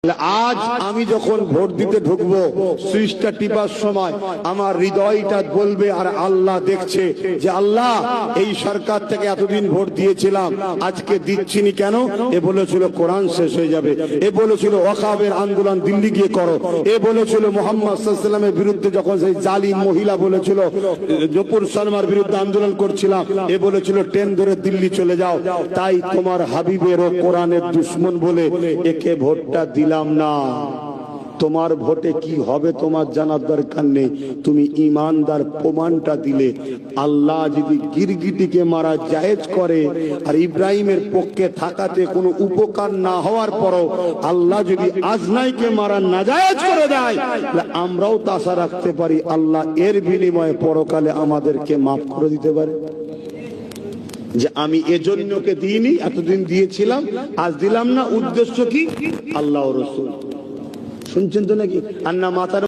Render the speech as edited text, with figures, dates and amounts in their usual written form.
আজ আমি যখন ভোট দিতে ঢুকবো, সুইচটা টিপার সময় আমার হৃদয়টা বলবে আর আল্লাহ দেখছে যে আল্লাহ এই সরকার থেকে এতদিন ভোট দিয়েছিলাম, আজকে দিচ্ছিনি কেন? এ বলেছিল কোরআন শেষ হয়ে যাবে, এ বলেছিল ওয়াকাবের আন্দোলন দিল্লি গিয়ে করো, এ বলেছিল মুহাম্মদ সাল্লাল্লাহু আলাইহি ওয়াসাল্লামের বিরুদ্ধে যখন সেই জালিম মহিলা বলেছিল জপুর শর্মার বিরুদ্ধে আন্দোলন করছিলাম, এ বলেছিল ট্রেন ধরে দিল্লি চলে যাও। তাই তোমার হাবিবের ও কোরআনের দুশমন বলে একে ভোটটা দিলাম না। তোমার ভোটে কি হবে তোমার জানার দরকার নেই, তুমি ইমানদার প্রমাণটা দিলে। আল্লাহ যদি গিরগিটিকে মারা জায়েজ করে আর ইব্রাহিমের পক্ষে থাকাতে কোনো উপকার না হওয়ার পরও আল্লাহ যদি আজনাইকে মারা নাজায়েজ করে দেয়, তাহলে আমরাও তো আশা রাখতে পারি আল্লাহ এর বিনিময়ে পরকালে আমাদেরকে মাফ করে দিতে পারে। যে আমি এজন্যকে দিইনি, এতদিন দিয়েছিলাম, আজ দিলাম না, উদ্দেশ্য কি? আল্লাহ ও রাসূল। শুনছেন তো নাকি? আর না মাথার